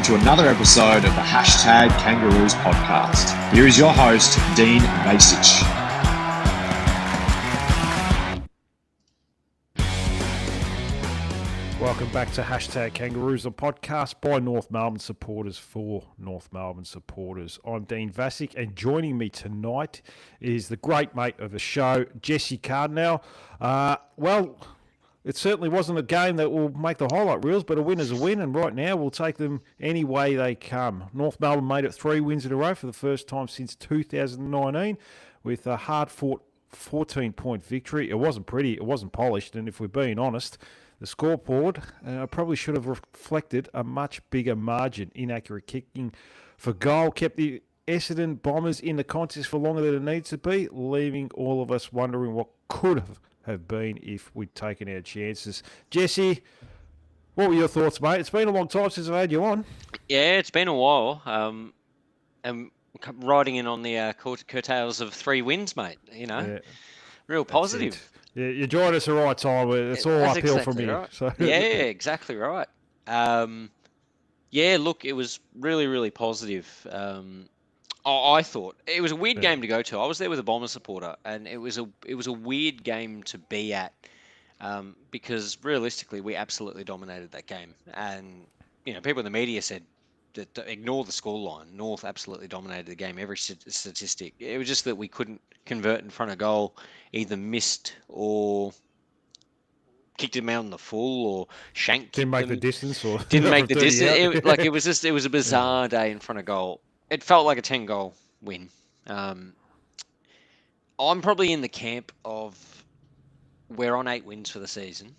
listening to another episode of the Hashtag Kangaroos podcast. Here is your host, Dean Basic. Welcome back to Hashtag Kangaroos, a podcast by North Melbourne supporters for North Melbourne supporters. I'm Dean Vasic, and joining me tonight is the great mate of the show, Jesse Cardinal. It certainly wasn't a game that will make the highlight reels, but a win is a win, and right now we'll take them any way they come. North Melbourne made it 3 wins in a row for the first time since 2019 with a hard-fought 14-point victory. It wasn't pretty, it wasn't polished, and if we're being honest, the scoreboard probably should have reflected a much bigger margin. Inaccurate kicking for goal kept the Essendon Bombers in the contest for longer than it needs to be, leaving all of us wondering what could have been if we'd taken our chances. Jesse, what were your thoughts, mate? It's been a long time since I've had you on. Yeah, it's been a while. And riding in on the curtails of 3 wins, mate. You know, Yeah, real positive. Yeah, you joined us the right time. It's all That's uphill exactly from here. right. So. Yeah, exactly right. Yeah, look, it was really, really positive. I thought it was a weird game to go to. I was there with a Bomber supporter, and it was a weird game to be at because realistically, we absolutely dominated that game. And you know, people in the media said that ignore the scoreline. North absolutely dominated the game. Every statistic. It was just that we couldn't convert in front of goal, either missed or kicked him out in the full, or shanked. Didn't make the distance, or didn't make the distance. It was a bizarre day in front of goal. It felt like a 10-goal win. I'm probably in the camp of we're on 8 wins for the season.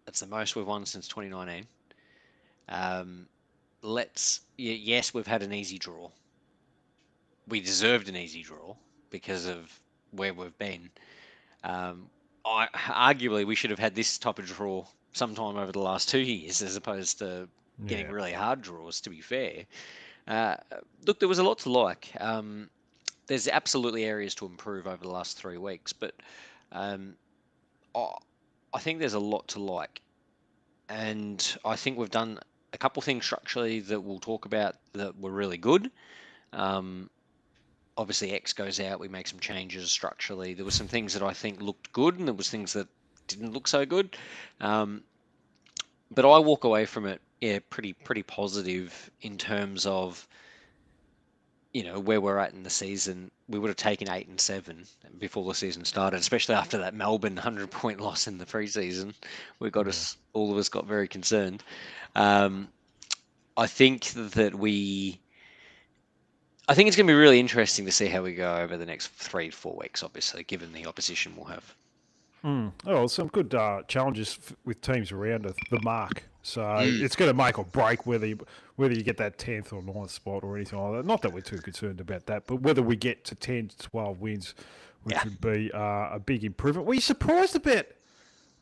That's the most we've won since 2019. Yes, we've had an easy draw. We deserved an easy draw because of where we've been. Arguably, we should have had this type of draw sometime over the last 2 years, as opposed to getting really hard draws, to be fair. Look, there was a lot to like. There's absolutely areas to improve over the last 3 weeks, but I think there's a lot to like. And I think we've done a couple things structurally that we'll talk about that were really good. Obviously, X goes out. We make some changes structurally. There were some things that I think looked good, and there was things that didn't look so good. But I walk away from it, pretty positive in terms of, you know, where we're at in the season. We would have taken 8 and 7 before the season started, especially after that Melbourne 100-point loss in the preseason. All of us got very concerned. I think it's going to be really interesting to see how we go over the next 3 to 4 weeks, obviously, given the opposition we'll have. Oh, some good challenges with teams around the mark. So it's going to make or break whether you get that 10th or 9th spot or anything like that. Not that we're too concerned about that, but whether we get to 10 to 12 wins, which would be a big improvement. Were you surprised about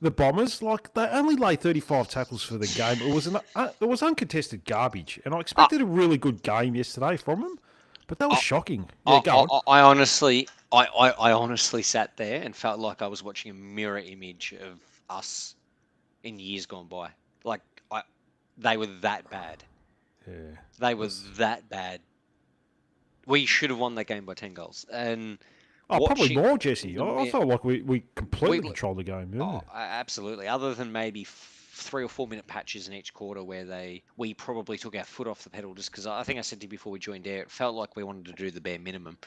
the Bombers? Like, they only laid 35 tackles for the game. It was uncontested garbage, and I expected a really good game yesterday from them. But that was shocking. Yeah, go on. I honestly sat there and felt like I was watching a mirror image of us in years gone by. Like, they were that bad. Yeah. They were that bad. We should have won that game by 10 goals. And probably more, Jesse. I felt like we completely controlled the game. Yeah. Absolutely. Other than maybe 3 or 4 minute patches in each quarter where we probably took our foot off the pedal, just because I think I said to you before we joined air, it felt like we wanted to do the bare minimum.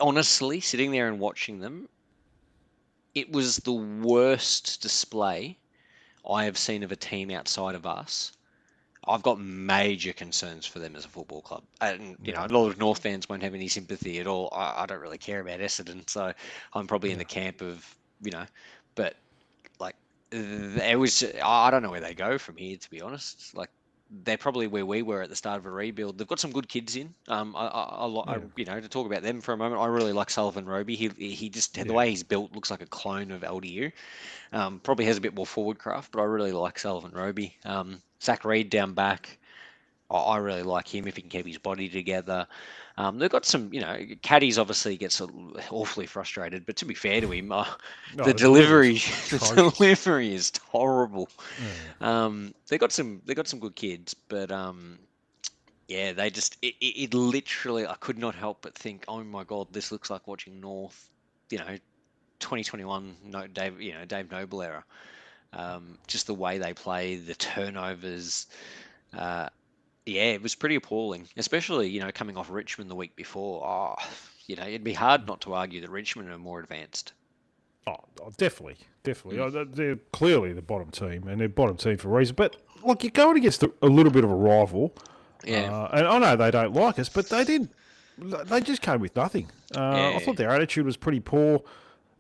Honestly, sitting there and watching them, it was the worst display I have seen of a team outside of us. I've got major concerns for them as a football club. And, you know, a lot of North fans won't have any sympathy at all. I don't really care about Essendon, so I'm probably in the camp of, you know, but, like, it was, I don't know where they go from here, to be honest. Like, they're probably where we were at the start of a rebuild. They've got some good kids in. You know, to talk about them for a moment, I really like Sullivan Roby. He just, the way he's built looks like a clone of LDU. Probably has a bit more forward craft, but I really like Sullivan Roby. Zach Reid down back. I really like him if he can keep his body together. They've got some, Caddies obviously gets awfully frustrated, but to be fair to him, No, the the delivery's the atrocious. delivery is horrible. Yeah. They got some good kids, but yeah, it literally, I could not help but think, oh my God, this looks like watching North, 2021, no, Dave Noble era. Just the way they play, the turnovers. Uh, yeah, it was pretty appalling, especially, coming off Richmond the week before. Oh, it'd be hard not to argue that Richmond are more advanced. Definitely. They're clearly the bottom team, and they're bottom team for a reason. But look, you're going against a little bit of a rival, Yeah. and I know they don't like us, but they didn't. They just came with nothing. I Yeah. thought their attitude was pretty poor.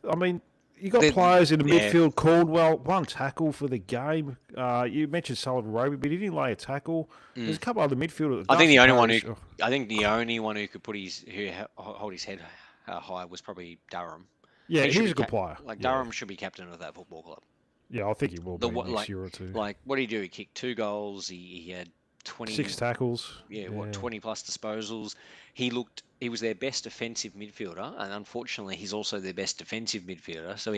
I mean, you got They- players in the yeah. midfield. Caldwell, one tackle for the game. You mentioned Sullivan Roby, but he didn't lay a tackle. There's a couple other midfielders. I think the Darcy only one Parish, who, I think the only one who could hold his head high was probably Durham. yeah, He should he's be a good player. Like yeah. Durham should be captain of that football club. Yeah, I think he will be next Like, year or two. like what did he do? He kicked 2 goals. He had 20. 6 tackles. Yeah, 20 plus disposals. He was their best offensive midfielder, and unfortunately, he's also their best defensive midfielder. So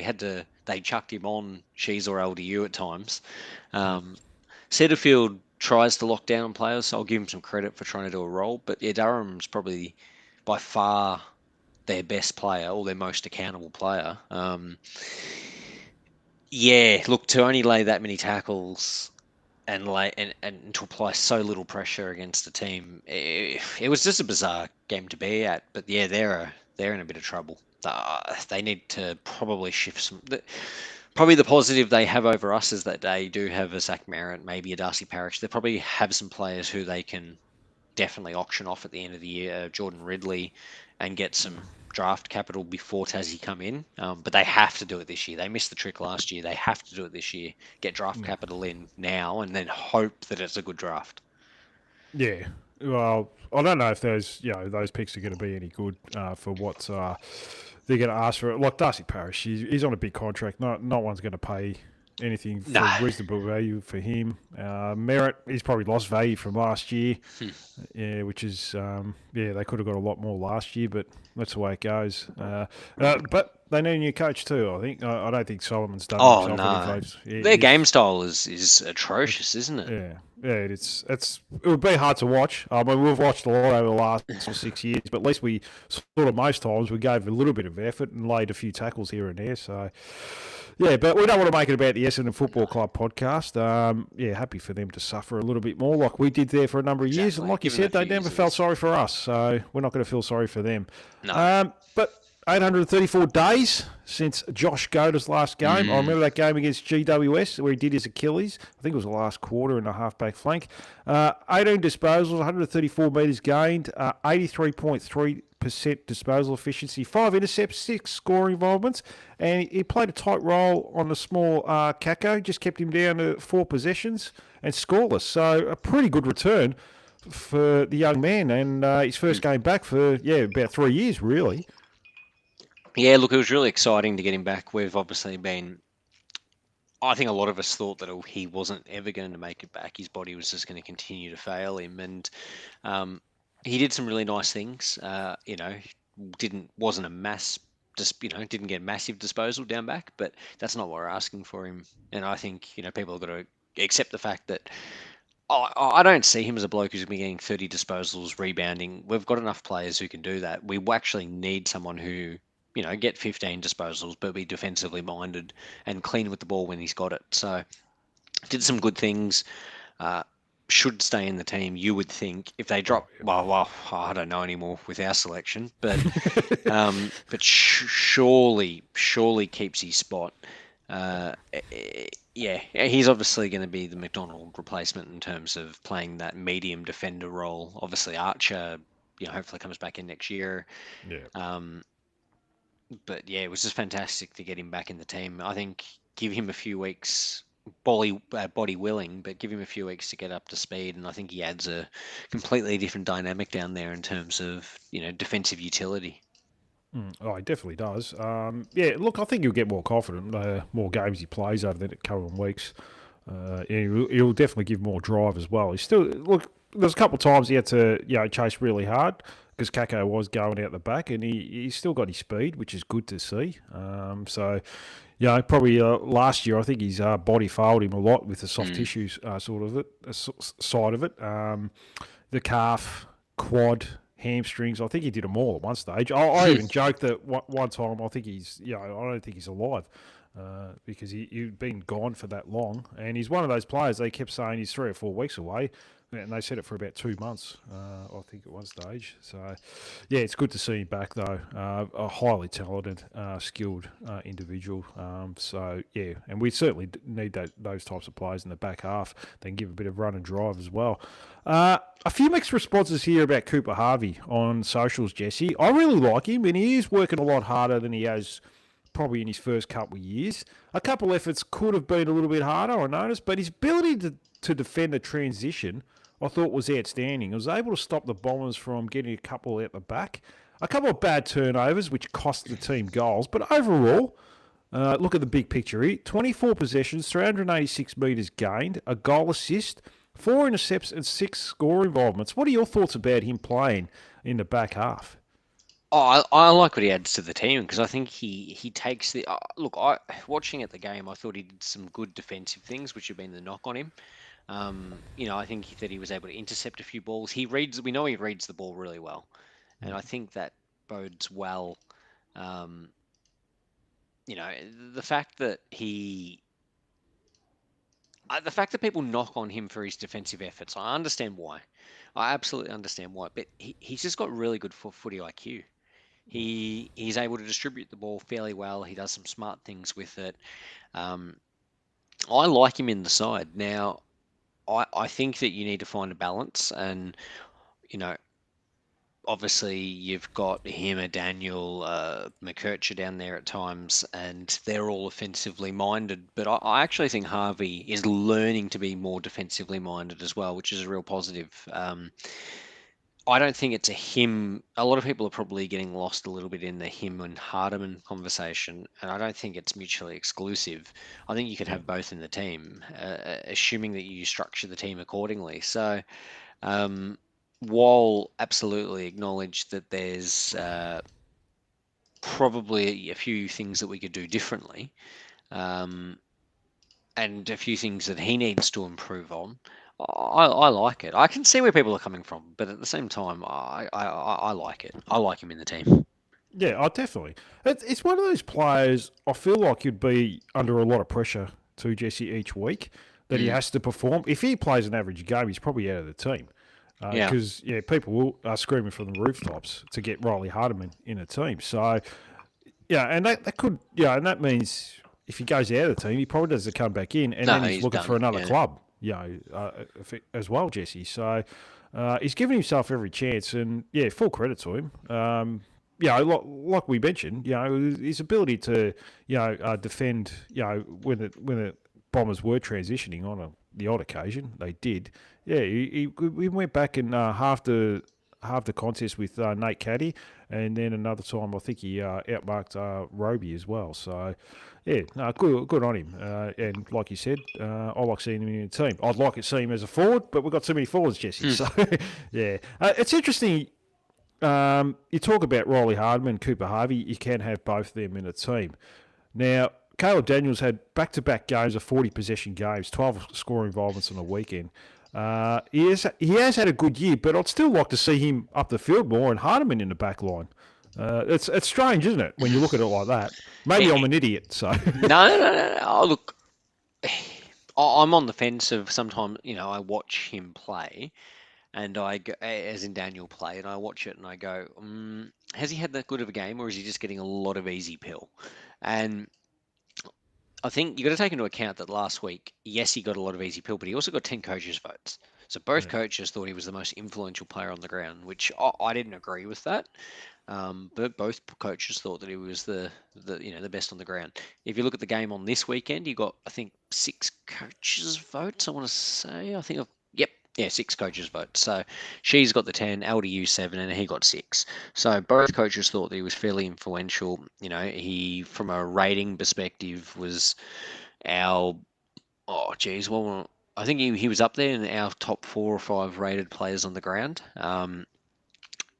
they chucked him on Shees or LDU at times. Setterfield tries to lock down players, so I'll give him some credit for trying to do a role. But yeah, Durham's probably by far their best player or their most accountable player. Yeah, look, to only lay that many tackles and to apply so little pressure against the team, it was just a bizarre game to be at. But yeah, they're in a bit of trouble. They need to probably shift some. Probably the positive they have over us is that they do have a Zach Merritt, maybe a Darcy Parish. They probably have some players who they can definitely auction off at the end of the year. Jordan Ridley, and get some draft capital before Tassie come in. But they have to do it this year. They missed the trick last year. They have to do it this year. Get draft capital in now, and then hope that it's a good draft. Yeah. Well, I don't know if those picks are going to be any good for what they're going to ask for. Like Darcy Parish, he's on a big contract. No one's going to pay anything for reasonable value for him. Merritt, he's probably lost value from last year. Yeah, which is they could have got a lot more last year, but that's the way it goes. But they need a new coach too. I think. I don't think Solomon's done. Oh himself no, their game style is atrocious, isn't it? Yeah. It would be hard to watch. I mean, we've watched a lot over the last 6 years, but at least we sort of most times we gave a little bit of effort and laid a few tackles here and there. So. Yeah, but we don't want to make it about the Essendon Football Club podcast. Happy for them to suffer a little bit more like we did there for a number of years. And like you said, they never felt sorry for us, so we're not going to feel sorry for them. No. But 834 days since Josh Goda's last game. I remember that game against GWS where he did his Achilles. I think it was the last quarter in a half-back flank. 18 disposals, 134 metres gained, 83.3% disposal efficiency, 5 intercepts, 6 scoring involvements, and he played a tight role on the small Kako, just kept him down to 4 possessions and scoreless. So a pretty good return for the young man, and his first game back for, about 3 years, really. Yeah, look, it was really exciting to get him back. We've obviously I think a lot of us thought that he wasn't ever going to make it back. His body was just going to continue to fail him, and he did some really nice things. Wasn't a mass, didn't get massive disposal down back, but that's not what we're asking for him. And I think people have got to accept the fact that I don't see him as a bloke who's been getting 30 disposals, rebounding. We've got enough players who can do that. We actually need someone who get 15 disposals, but be defensively minded and clean with the ball when he's got it. So did some good things. Should stay in the team, you would think. If they drop, well, I don't know anymore with our selection, but surely keeps his spot. He's obviously going to be the McDonald replacement in terms of playing that medium defender role. Obviously, Archer, hopefully comes back in next year. Yeah. But yeah, it was just fantastic to get him back in the team. I think give him a few weeks, body willing, but give him a few weeks to get up to speed, and I think he adds a completely different dynamic down there in terms of defensive utility. Oh, he definitely does. Look, I think he'll get more confident the more games he plays over the coming weeks. He'll definitely give more drive as well. He's still there's a couple of times he had to chase really hard because Kako was going out the back, and he's still got his speed, which is good to see. So probably last year I think his body failed him a lot with the soft tissues side of it. The calf, quad, hamstrings. I think he did them all at one stage. I even joked that one time I think I don't think he's alive. Because he'd been gone for that long, and he's one of those players. They kept saying he's 3 or 4 weeks away, and they said it for about 2 months. I think at one stage. So, yeah, it's good to see him back though. A highly talented, skilled individual. So yeah, and we certainly need those types of players in the back half. They can give a bit of run and drive as well. A few mixed responses here about Cooper Harvey on socials, Jesse. I really like him, and he is working a lot harder than he has probably in his first couple of years. A couple efforts could have been a little bit harder, I noticed, but his ability to defend the transition, I thought was outstanding. He was able to stop the Bombers from getting a couple out the back. A couple of bad turnovers, which cost the team goals, but overall, look at the big picture here. 24 possessions, 386 metres gained, a goal assist, 4 intercepts and 6 score involvements. What are your thoughts about him playing in the back half? Oh, I like what he adds to the team because I think he takes the look. Watching at the game, I thought he did some good defensive things, which have been the knock on him. I think that he was able to intercept a few balls. We know he reads the ball really well, and I think that bodes well. The fact that the fact that people knock on him for his defensive efforts, I understand why. I absolutely understand why, but he's just got really good footy IQ. He's able to distribute the ball fairly well. He does some smart things with it. I like him in the side. Now, I think that you need to find a balance, and obviously you've got him, Daniel, McKercher down there at times, and they're all offensively minded. But I actually think Harvey is learning to be more defensively minded as well, which is a real positive. I don't think it's a him. A lot of people are probably getting lost a little bit in the him and Hardiman conversation, and I don't think it's mutually exclusive. I think you could have both in the team, assuming that you structure the team accordingly. So, while absolutely acknowledge that there's probably a few things that we could do differently, and a few things that he needs to improve on. I like it. I can see where people are coming from, but at the same time, I like it. I like him in the team. Yeah, definitely. It's one of those players I feel like you'd be under a lot of pressure to Jesse each week that he has to perform. If he plays an average game, he's probably out of the team. Because people are screaming from the rooftops to get Riley Hardiman in a team. So, and that could, and that means if he goes out of the team, he probably doesn't come back in, and then he's looking for another club. As well, Jesse. So he's given himself every chance, and full credit to him. Like we mentioned, his ability to defend, when the Bombers were transitioning on the odd occasion, they did. Yeah, he went back and half the contest with Nate Caddy, and then another time I think he outmarked Roby as well. So. Yeah, good on him. And like you said, I like seeing him in the team. I'd like to see him as a forward, but we've got too many forwards, Jesse. So, yeah. It's interesting. You talk about Riley Hardiman and Cooper Harvey. You can have both of them in a team. Now, Caleb Daniels had back-to-back games of 40 possession games, 12 scoring involvements on the weekend. He has had a good year, but I'd still like to see him up the field more and Hardiman in the back line. It's strange, isn't it, when you look at it like that? Maybe I'm an idiot, so... No. Oh, look, I'm on the fence of sometimes, I watch him play, and I go, as in Daniel play, and I watch it and I go, has he had that good of a game, or is he just getting a lot of easy pill? And I think you've got to take into account that last week, yes, he got a lot of easy pill, but he also got 10 coaches' votes. So both coaches thought he was the most influential player on the ground, which I didn't agree with that. But both coaches thought that he was the best on the ground. If you look at the game on this weekend, you got, I think, 6 coaches' votes. I want to say, 6 coaches' votes. So she's got the 10, LDU 7, and he got 6. So both coaches thought that he was fairly influential. He, from a rating perspective, was our I think he was up there in our top 4 or 5 rated players on the ground.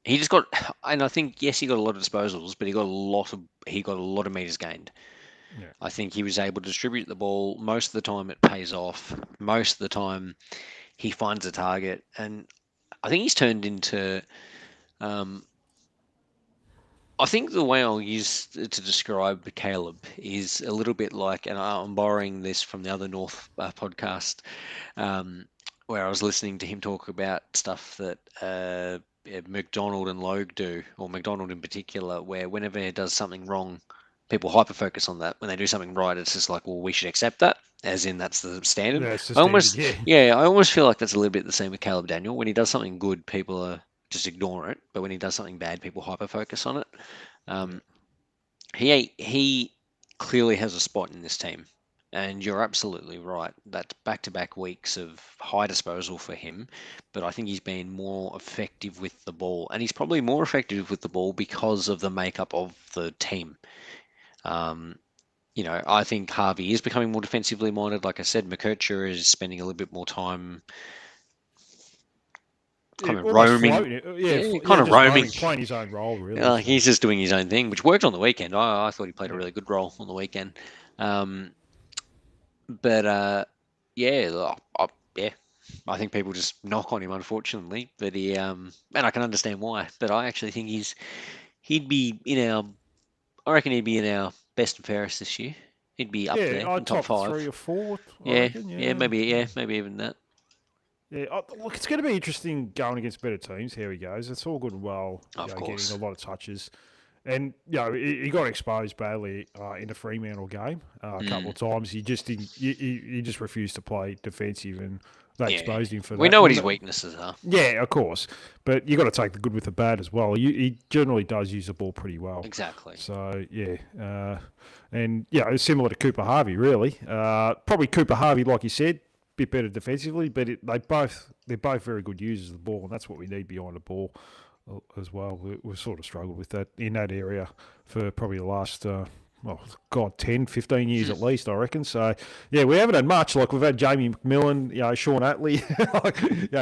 He just got, and I think yes, he got a lot of disposals, but he got a lot of meters gained. Yeah. I think he was able to distribute the ball most of the time. It pays off. Most of the time, he finds a target, and I think he's turned into. I think the way I'll use to describe Caleb is a little bit like, and I'm borrowing this from the other North podcast, where I was listening to him talk about stuff that McDonald and Logue do, or McDonald in particular, where whenever he does something wrong, people hyper focus on that. When they do something right, it's just like, well, we should accept that, as in that's the standard. Yeah, it's the I almost, standard, yeah. yeah, I almost feel like that's a little bit the same with Caleb Daniel. When he does something good, people are just ignore it, but when he does something bad, people hyper focus on it. He clearly has a spot in this team, and you're absolutely right. That's back-to-back weeks of high disposal for him, but I think he's been more effective with the ball, and he's probably more effective with the ball because of the makeup of the team. I think Harvey is becoming more defensively minded. Like I said, McKercher is spending a little bit more time kind of roaming. Roaming. Playing his own role, really. He's just doing his own thing, which worked on the weekend. I thought he played a really good role on the weekend. I think people just knock on him, unfortunately. But and I can understand why. But I actually think he'd be I reckon he'd be in our best and fairest this year. He'd be up there in top 5. 3 or 4. Maybe even that. Yeah, look, it's going to be interesting going against better teams. How he goes. It's all good and well. Of course. Getting a lot of touches, and he got exposed badly in the Fremantle game a couple of times. He just didn't. He just refused to play defensive, and they exposed him for that. We know what his weaknesses are. Yeah, of course, but you got to take the good with the bad as well. He generally does use the ball pretty well. Exactly. So and it's similar to Cooper Harvey, really. Probably Cooper Harvey, like you said, bit better defensively, but they're both very good users of the ball, and that's what we need behind the ball as well. We've sort of struggled with that in that area for probably the last 10, 15 years at least, I reckon. So we haven't had much. Like, we've had Jamie McMillan, Sean Atley,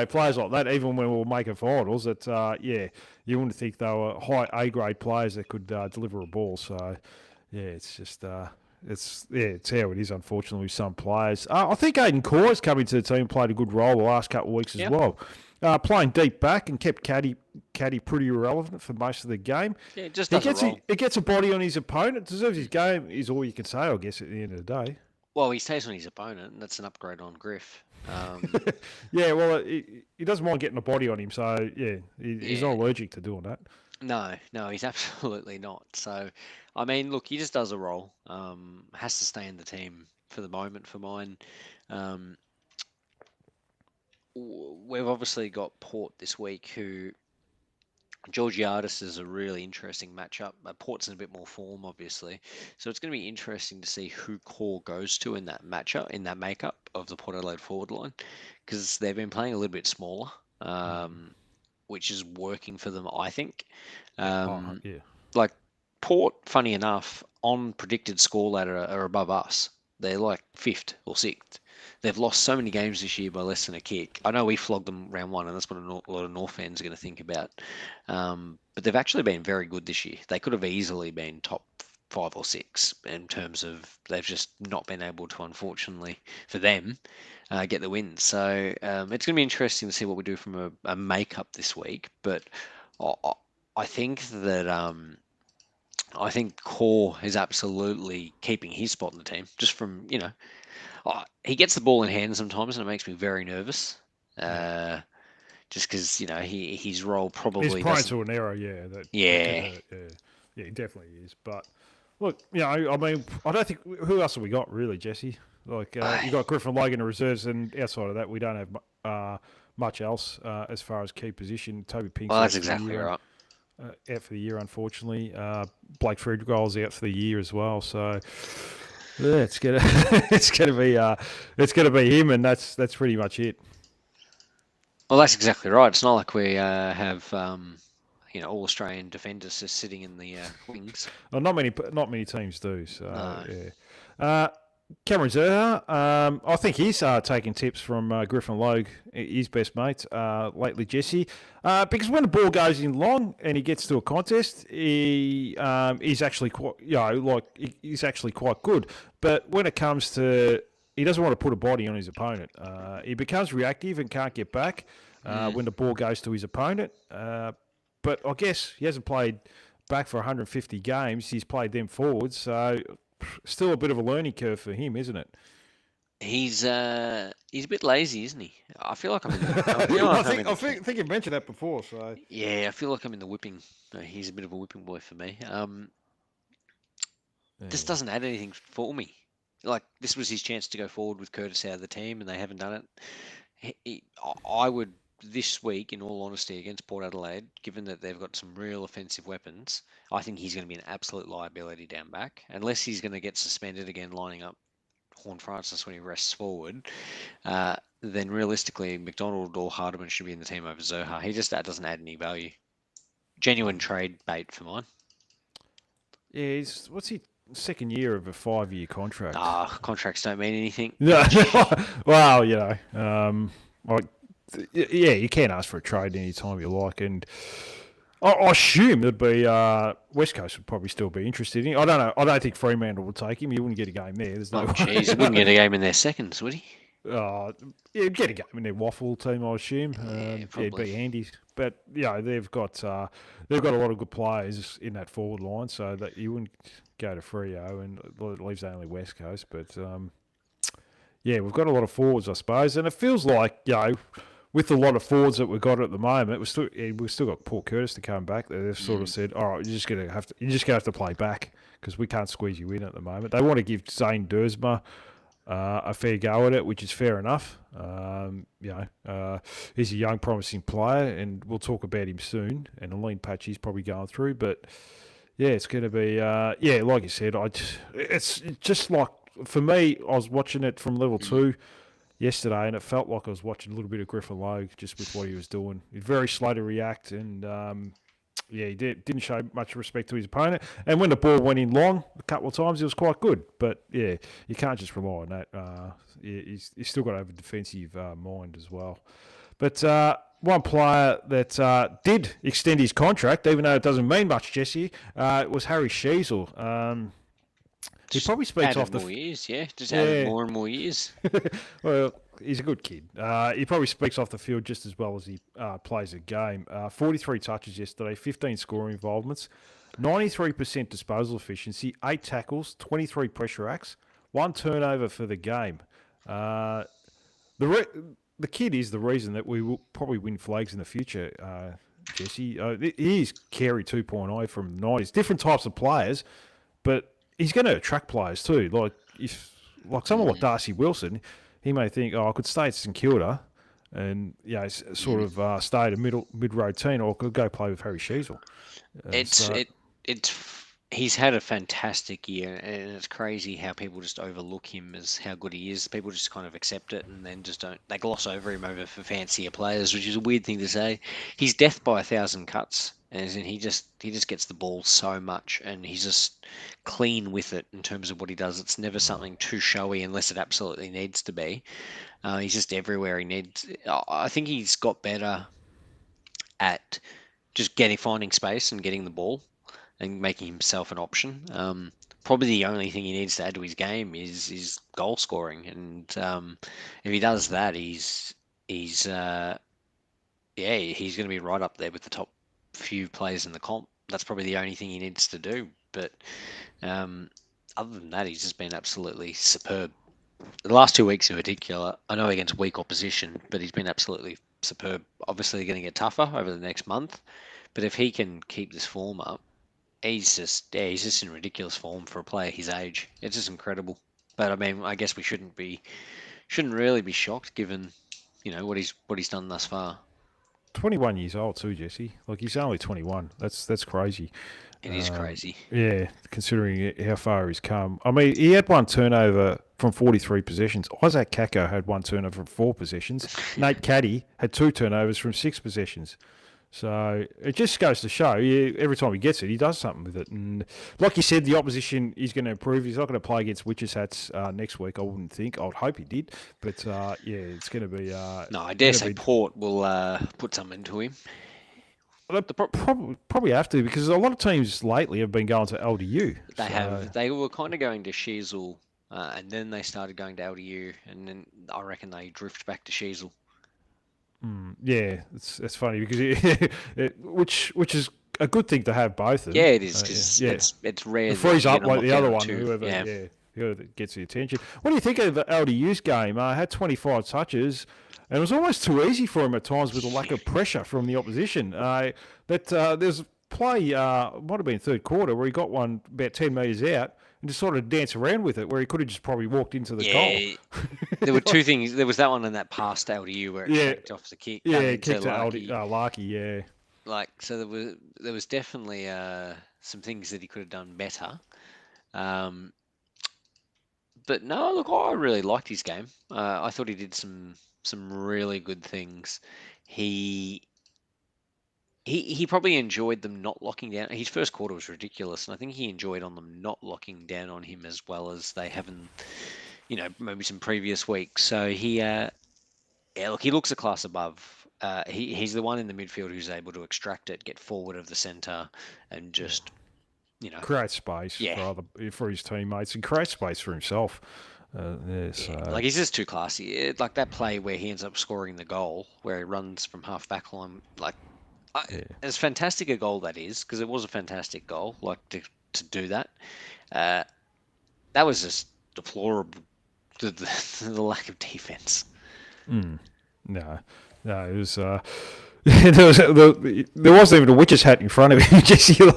players like that. Even when we were making finals, you wouldn't think they were high A grade players that could deliver a ball. So it's just. It's how it is, unfortunately, with some players. I think Aiden Corr's come into the team, played a good role the last couple of weeks as well. Playing deep back and kept Caddy pretty irrelevant for most of the game. Yeah, it just does He gets a body on his opponent. Deserves his game is all you can say, I guess, at the end of the day. Well, he stays on his opponent, and that's an upgrade on Griff. He doesn't mind getting a body on him, so he's not allergic to doing that. No, he's absolutely not. So, I mean, look, he just does a role. Has to stay in the team for the moment for mine. We've obviously got Port this week, who Georgiades is a really interesting matchup. Port's in a bit more form, obviously. So it's going to be interesting to see who Core goes to in that matchup, in that makeup of the Port Adelaide forward line, because they've been playing a little bit smaller. Which is working for them, I think. Like, Port, funny enough, on predicted score ladder are above us. They're like 5th or 6th. They've lost so many games this year by less than a kick. I know we flogged them round 1, and that's what a lot of North fans are going to think about. But they've actually been very good this year. They could have easily been top 5 or 6 in terms of they've just not been able to, unfortunately, for them, get the win. So it's going to be interesting to see what we do from a makeup this week. But I think that I think Core is absolutely keeping his spot in the team. Just from he gets the ball in hand sometimes, and it makes me very nervous. Just because his role probably he's prone to an error. He definitely is. But look, I mean, I don't think who else have we got really, Jesse? Like you got Griffin Logan in reserves, and outside of that, we don't have much else as far as key position. Toby Pink's that's exactly right. Out for the year, unfortunately. Blake Friedgold's out for the year as well. So it's gonna be him, and that's pretty much it. Well, that's exactly right. It's not like we have all Australian defenders just sitting in the wings. Well, not many teams do. So no. yeah. Cameron Zerha, I think he's taking tips from Griffin Logue, his best mate, lately, Jesse. Because when the ball goes in long and he gets to a contest, he's actually quite, he's actually quite good. But when it comes to, he doesn't want to put a body on his opponent. He becomes reactive and can't get back when the ball goes to his opponent. But I guess he hasn't played back for 150 games. He's played them forwards, so still a bit of a learning curve for him, isn't it? He's a bit lazy, isn't he? I feel like I'm in the. I feel like I'm in I the. think you mentioned that before. So Yeah, I feel like I'm in the whipping. He's a bit of a whipping boy for me. This doesn't add anything for me. Like, this was his chance to go forward with Curtis out of the team, and they haven't done it. I would, this week, in all honesty, against Port Adelaide, given that they've got some real offensive weapons, I think he's going to be an absolute liability down back, unless he's going to get suspended again, lining up Horn Francis when he rests forward. Then realistically, McDonald or Hardiman should be in the team over Zohar. That doesn't add any value. Genuine trade bait for mine. Yeah, what's he? Second year of a 5-year contract. Contracts don't mean anything. No, well, yeah, you can ask for a trade any time you like, and I assume it'd be West Coast would probably still be interested in him. I don't know. I don't think Fremantle would take him. You wouldn't get a game there. There's no. Jeez, he wouldn't get a game in their seconds, would he? Yeah, get a game in their waffle team, I assume. It'd be handy. But they've got a lot of good players in that forward line, so that you wouldn't go to Freo, and it leaves only West Coast. But we've got a lot of forwards, I suppose, and it feels like with a lot of forwards that we've got at the moment, we've still got Paul Curtis to come back. They've sort of said, all right, you're just gonna have to play back because we can't squeeze you in at the moment. They want to give Zane Dersma a fair go at it, which is fair enough. He's a young, promising player, and we'll talk about him soon. And a lean patch he's probably going through, but it's going to be like you said. It's just like for me, I was watching it from level 2 yesterday, and it felt like I was watching a little bit of Griffin Logue just with what he was doing. He's very slow to react, and he didn't show much respect to his opponent. And when the ball went in long a couple of times, it was quite good. But, you can't just rely on that. He's still got to have a defensive mind as well. But one player that did extend his contract, even though it doesn't mean much, Jesse, was Harry Sheezel. He probably speaks off the more years, just added more and more years. Well, he's a good kid. He probably speaks off the field just as well as he plays a game. 43 touches yesterday, 15 scoring involvements, 93% disposal efficiency, 8 tackles, 23 pressure acts, 1 turnover for the game. The kid is the reason that we will probably win flags in the future, Jesse. He is Carey 2.0 from the 90s. Different types of players, but he's going to attract players too. Like someone like Darcy Wilson, he may think, I could stay at St Kilda and sort of stay at a mid-road team, or I could go play with Harry Sheezel. He's had a fantastic year, and it's crazy how people just overlook him as how good he is. People just kind of accept it and then just don't. They gloss over him for fancier players, which is a weird thing to say. He's death by 1,000 cuts, as in he just gets the ball so much, and he's just clean with it in terms of what he does. It's never something too showy unless it absolutely needs to be. He's just everywhere he needs. I think he's got better at just finding space and getting the ball and making himself an option. Probably the only thing he needs to add to his game is goal scoring, and if he does that, he's going to be right up there with the top few players in the comp. That's probably the only thing he needs to do. But other than that, he's just been absolutely superb. The last 2 weeks in particular, I know against weak opposition, but he's been absolutely superb. Obviously, going to get tougher over the next month, but if he can keep this form up, he's just in ridiculous form for a player his age. It's just incredible. But I mean, I guess we shouldn't really be shocked given, what he's done thus far. 21 years old too, Jesse. Like, he's only 21. That's crazy. It is crazy. Yeah, considering how far he's come. I mean, he had 1 turnover from 43 possessions. Isaac Kako had 1 turnover from 4 possessions. Nate Caddy had 2 turnovers from 6 possessions. So it just goes to show, every time he gets it, he does something with it. And like you said, the opposition is going to improve. He's not going to play against Witches Hats next week, I wouldn't think. I would hope he did. But, it's going to be... no, I dare say Port will put something into him. Well, they probably have to, because a lot of teams lately have been going to LDU. They have. They were kind of going to Sheasel, and then they started going to LDU, and then I reckon they drift back to Sheasel. Yeah, it's funny because which is a good thing to have both of them. Yeah, it is, because it's rare. It frees up like the other one, to, whoever gets the attention. What do you think of the LDU's game? Had 25 touches, and it was almost too easy for him at times with the lack of pressure from the opposition. There's play, might have been third quarter, where he got one about 10 metres out and just sort of dance around with it, where he could have just probably walked into the goal. There were two things. There was that one and that pass to LDU where it kicked off the kick. Yeah, it kicked to Larky, yeah. So there was definitely some things that he could have done better. But no, look, I really liked his game. I thought he did some really good things. He probably enjoyed them not locking down. His first quarter was ridiculous, and I think he enjoyed on them not locking down on him as well as they haven't, maybe some previous weeks. So he looks a class above. He's the one in the midfield who's able to extract it, get forward of the centre, and just, create space for his teammates and create space for himself. He's just too classy. Like that play where he ends up scoring the goal, where he runs from half back line, as fantastic a goal that is, because it was a fantastic goal, to do that. That was just deplorable, the lack of defense. No, it was. There wasn't even a witch's hat in front of him.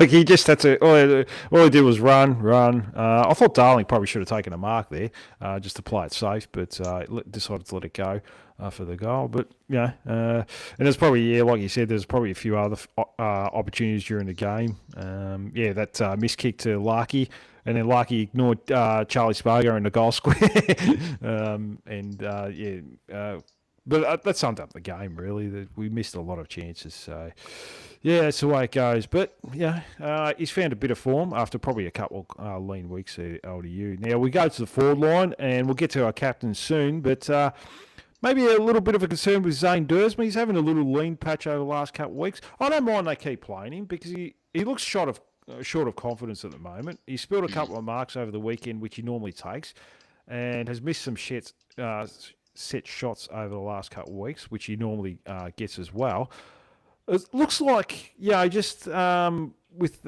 He just had to. All he did was run. I thought Darling probably should have taken a mark there, just to play it safe, but decided to let it go for the goal. But and there's probably like you said, there's probably a few other opportunities during the game. That miss kick to Larky. And then Larky ignored Charlie Spargo in the goal square. But that summed up the game, really. We missed a lot of chances. So, that's the way it goes. But, he's found a bit of form after probably a couple lean weeks at LDU. Now, we go to the forward line, and we'll get to our captain soon. But maybe a little bit of a concern with Zane Dursman. He's having a little lean patch over the last couple of weeks. I don't mind they keep playing him because he looks short of confidence at the moment. He spilled a couple of marks over the weekend, which he normally takes, and has missed some set shots over the last couple of weeks, which he normally gets as well. It looks like, just with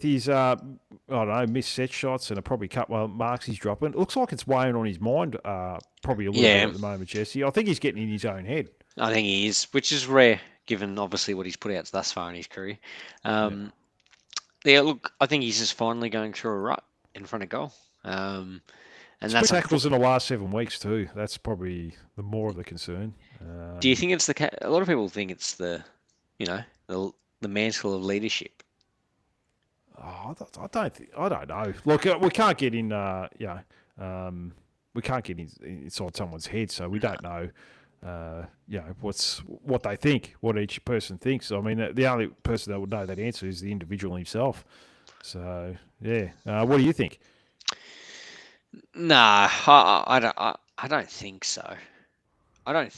his missed set shots and probably a couple of marks he's dropping. It looks like it's weighing on his mind probably a little bit at the moment, Jesse. I think he's getting in his own head. I think he is, which is rare given obviously what he's put out thus far in his career. Look, I think he's just finally going through a rut in front of goal. And that's tackles in the last 7 weeks too. That's probably the more of the concern. Do you think it's a lot of people think it's the mantle of leadership? I don't know. Look, we can't get in. We can't get inside someone's head, so we don't know. What they think, what each person thinks. I mean, the only person that would know that answer is the individual himself. So, what do you think? Nah, I don't think so. I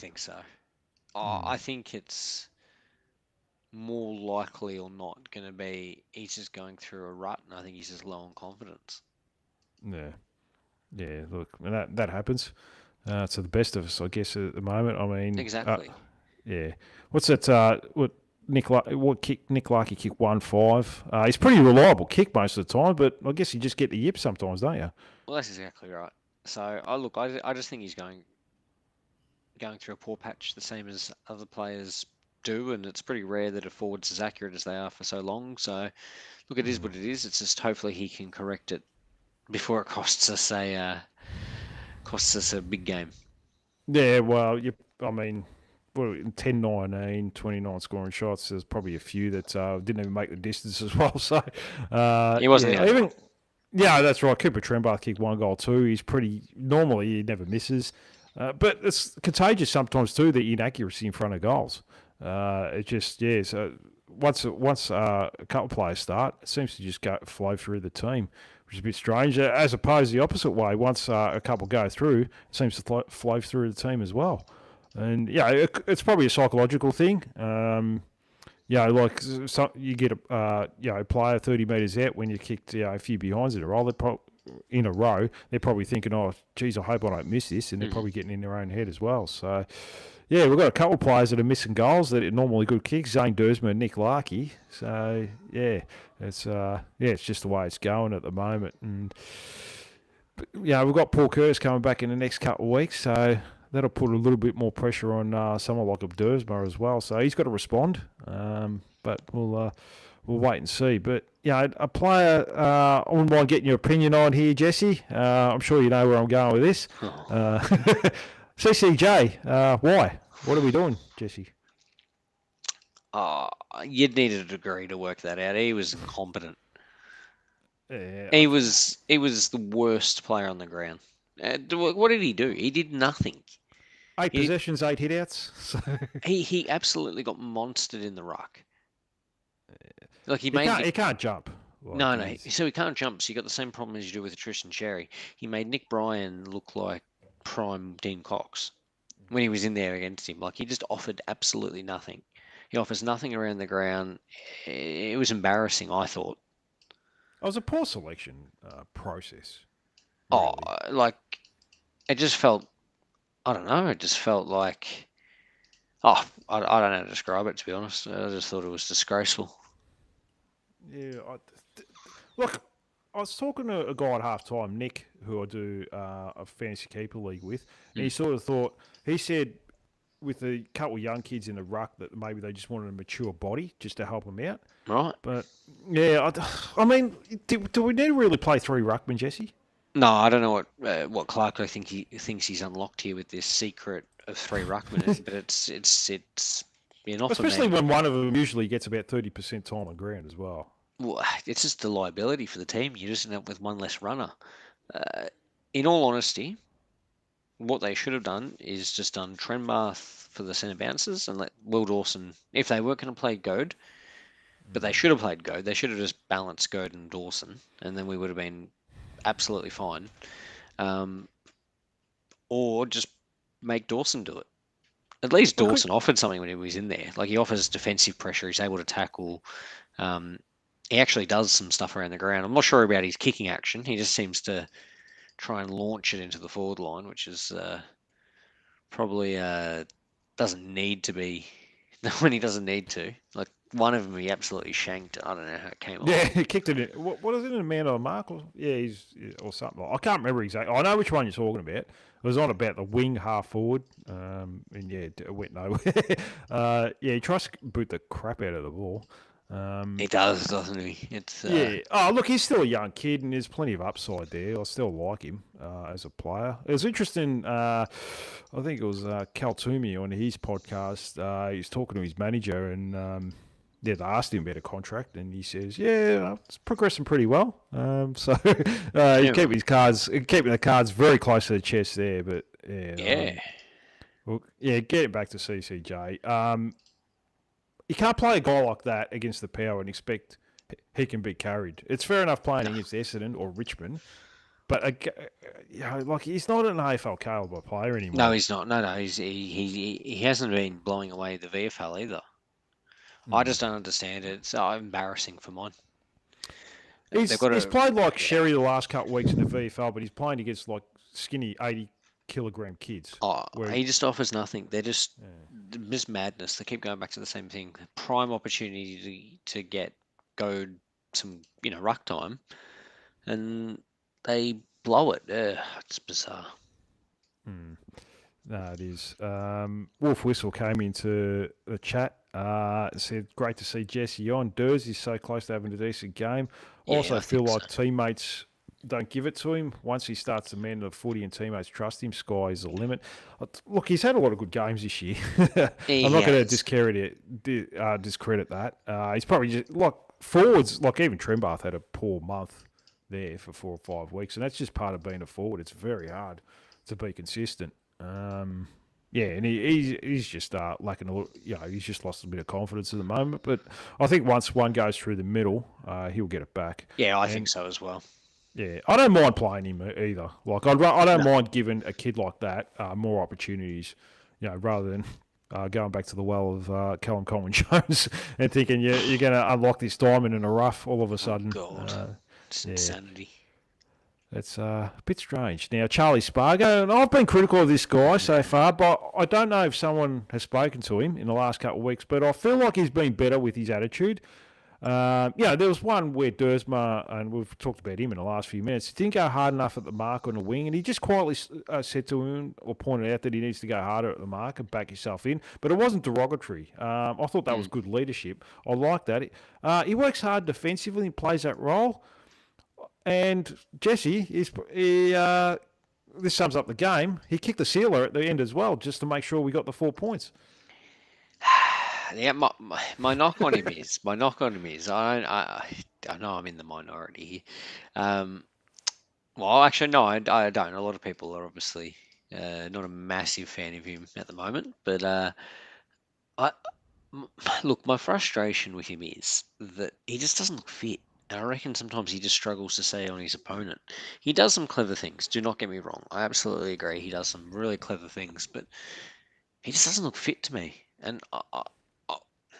think it's more likely or not going to be he's just going through a rut, and I think he's just low on confidence. Yeah. Look, that happens to the best of us, I guess, at the moment. I mean, exactly. What's that? Nick Larky kick 1-5. He's pretty reliable kick most of the time, but I guess you just get the yip sometimes, don't you? Well, that's exactly right. So, I just think he's going through a poor patch, the same as other players do, and it's pretty rare that a forward's as accurate as they are for so long. So, look, it is what it is. It's just hopefully he can correct it before it costs us a big game. Yeah, well, I mean, 10-19, 29 scoring shots. There's probably a few that didn't even make the distance as well. So he wasn't even. Yeah, that's right. Cooper Trembath kicked 1 goal too. He's normally he never misses, but it's contagious sometimes too, the inaccuracy in front of goals. It just so once a couple of players start, it seems to just flow through the team, which is a bit strange. As opposed to the opposite way, once a couple go through, it seems to flow through the team as well. And it's probably a psychological thing. Like you get a player 30 metres out when you kicked a few behinds in a row. They're probably thinking, "Oh, geez, I hope I don't miss this," and they're probably getting in their own head as well. So, yeah, we've got a couple of players that are missing goals that are normally good kicks. Zane Dersma and Nick Larkey. So, it's just the way it's going at the moment. And we've got Paul Curtis coming back in the next couple of weeks, so that'll put a little bit more pressure on someone like Dersma as well. So he's got to respond, but we'll wait and see. But a player I wouldn't mind getting your opinion on here, Jesse. I'm sure you know where I'm going with this. CCJ, why? What are we doing, Jesse? You'd need a degree to work that out. He was incompetent. Yeah, He was the worst player on the ground. What did he do? He did nothing. 8 possessions, 8 hitouts. So. He absolutely got monstered in the ruck. Like he can't jump. No. So he can't jump. So you got the same problem as you do with Tristan Cherry. He made Nick Bryan look like prime Dean Cox when he was in there against him. Like he just offered absolutely nothing. He offers nothing around the ground. It was embarrassing, I thought. It was a poor selection process. Really. It just felt. I don't know. It just felt like. I don't know how to describe it, to be honest. I just thought it was disgraceful. Yeah, look, I was talking to a guy at halftime, Nick, who I do a fantasy keeper league with, and he sort of thought, he said with a couple of young kids in the ruck that maybe they just wanted a mature body just to help them out. Right. But, yeah, I mean, do we need to really play 3 ruckmen, Jesse? No, I don't know what Clark I think he thinks he's unlocked here with this secret of 3 ruckmen, but it's enough. Especially when one of them usually gets about 30% time on ground as well. Well, it's just a liability for the team. You just end up with one less runner. In all honesty, what they should have done is just done Trenbath for the centre bounces and let Will Dawson, if they were going to play Goad, but they should have played Goad. They should have just balanced Goad and Dawson, and then we would have been absolutely fine. Or just make Dawson do it. At least Dawson offered something when he was in there. Like he offers defensive pressure. He's able to tackle. He actually does some stuff around the ground. I'm not sure about his kicking action. He just seems to try and launch it into the forward line, which is probably doesn't need to be when he doesn't need to. Like one of them, he absolutely shanked. I don't know how it came off. Yeah, he kicked it in. What is it, in a man on a mark? Or something. I can't remember exactly. I know which one you're talking about. It was on about the wing half forward, and it went nowhere. He tries to boot the crap out of the ball. He does, doesn't he? It's Oh, look, he's still a young kid, and there's plenty of upside there. I still like him as a player. It was interesting. I think it was Cal Toomey on his podcast. He was talking to his manager, and they asked him about a contract, and he says, "Yeah, it's progressing pretty well." He's keeping the cards very close to the chest there. But getting back to CCJ. You can't play a guy like that against the Power and expect he can be carried. It's fair enough playing against Essendon or Richmond, but he's not an AFL caliber player anymore. No, he's not. No, he hasn't been blowing away the VFL either. I just don't understand it. It's embarrassing for mine. He's played like Sherry the last couple of weeks in the VFL, but he's playing against like skinny 80-kilogram kids. He just offers nothing. They're just madness. They keep going back to the same thing. Prime opportunity to get some ruck time, and they blow it. It's bizarre. No, it is. Wolf Whistle came into the chat. Said, great to see Jesse on. Durs is so close to having a decent game. Also feel like teammates don't give it to him. Once he starts to man the footy and teammates trust him, sky is the limit. Look, he's had a lot of good games this year. I'm not going to discredit that. He's probably just, like, forwards, like even Trenbath had a poor month there for 4 or 5 weeks, and that's just part of being a forward. It's very hard to be consistent. Yeah, and he's just lacking a little, he's just lost a bit of confidence at the moment. But I think once one goes through the middle, he'll get it back. Yeah, I think And so as well. yeah, I don't mind playing him either. Like I don't No. mind giving a kid like that more opportunities, rather than going back to the well of Callum Coleman Jones and thinking you're going to unlock this diamond in a rough all of a sudden. God, it's yeah. insanity. It's a bit strange. Now, Charlie Spargo, and I've been critical of this guy so far, but I don't know if someone has spoken to him in the last couple of weeks, but I feel like he's been better with his attitude. There was one where Dersma, and we've talked about him in the last few minutes, he didn't go hard enough at the mark on the wing, and he just quietly said to him or pointed out that he needs to go harder at the mark and back yourself in. But it wasn't derogatory. I thought that was good leadership. I like that. He works hard defensively and plays that role. And Jesse, this sums up the game. He kicked the sealer at the end as well, just to make sure we got the 4 points. Yeah, my knock on him is I know I'm in the minority here. Well, actually, no, I don't. A lot of people are obviously not a massive fan of him at the moment, but look, my frustration with him is that he just doesn't look fit. And I reckon sometimes he just struggles to stay on his opponent. He does some clever things, do not get me wrong. I absolutely agree. He does some really clever things, but he just doesn't look fit to me. And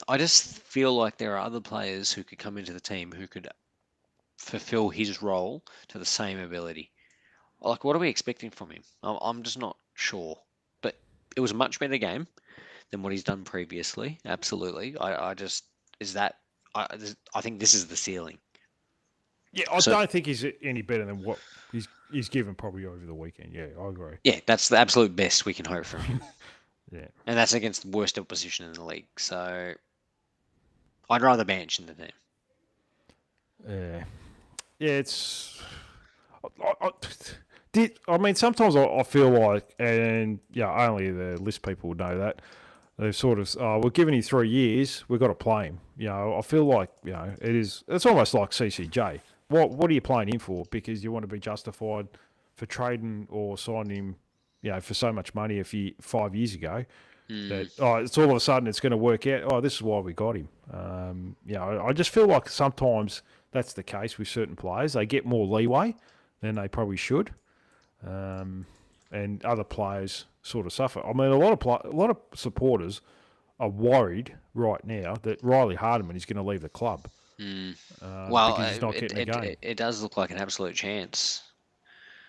I just feel like there are other players who could come into the team who could fulfill his role to the same ability. Like, what are we expecting from him? I'm just not sure. But it was a much better game than what he's done previously. Absolutely. I think this is the ceiling. Yeah, I don't think he's any better than what he's given probably over the weekend. Yeah, I agree. Yeah, that's the absolute best we can hope from him. Yeah. And that's against the worst opposition in the league. So I'd rather bench in the team. Yeah, it's... sometimes I feel like, and only the list people would know that, they've sort of, we're giving you 3 years, we've got to play him. I feel like, it's almost like CCJ. What are you playing him for? Because you want to be justified for trading or signing him, for so much money 5 years ago. That it's all of a sudden it's going to work out. Oh, this is why we got him. I just feel like sometimes that's the case with certain players. They get more leeway than they probably should, and other players sort of suffer. I mean, a lot of supporters are worried right now that Riley Hardiman is going to leave the club. Because he's not getting a game. It does look like an absolute chance.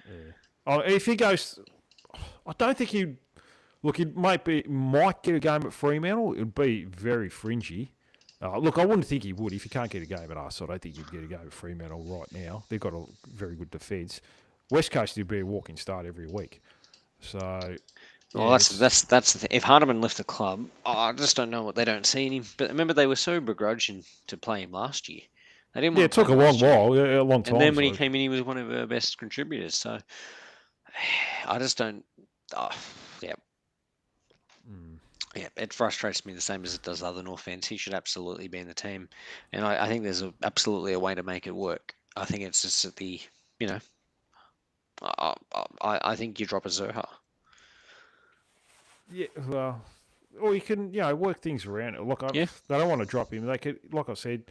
Yeah. If he goes, I don't think he. Look, he might get a game at Fremantle. It'd be very fringy. Look, I wouldn't think he would. If he can't get a game at us, I don't think he'd get a game at Fremantle right now. They've got a very good defence. West Coast would be a walking start every week. So. Well, that's the thing. If Hardiman left the club, I just don't know what they don't see in him. But remember, they were so begrudging to play him last year. They didn't. It took a long while, a long time. And then when he came in, he was one of our best contributors. So I just don't. Yeah, it frustrates me the same as it does other North fans. He should absolutely be in the team, and I think there's absolutely a way to make it work. I think it's just that I think you drop a Zerha. Yeah, well, or you can, work things around it. Look, they don't want to drop him. They could, like I said,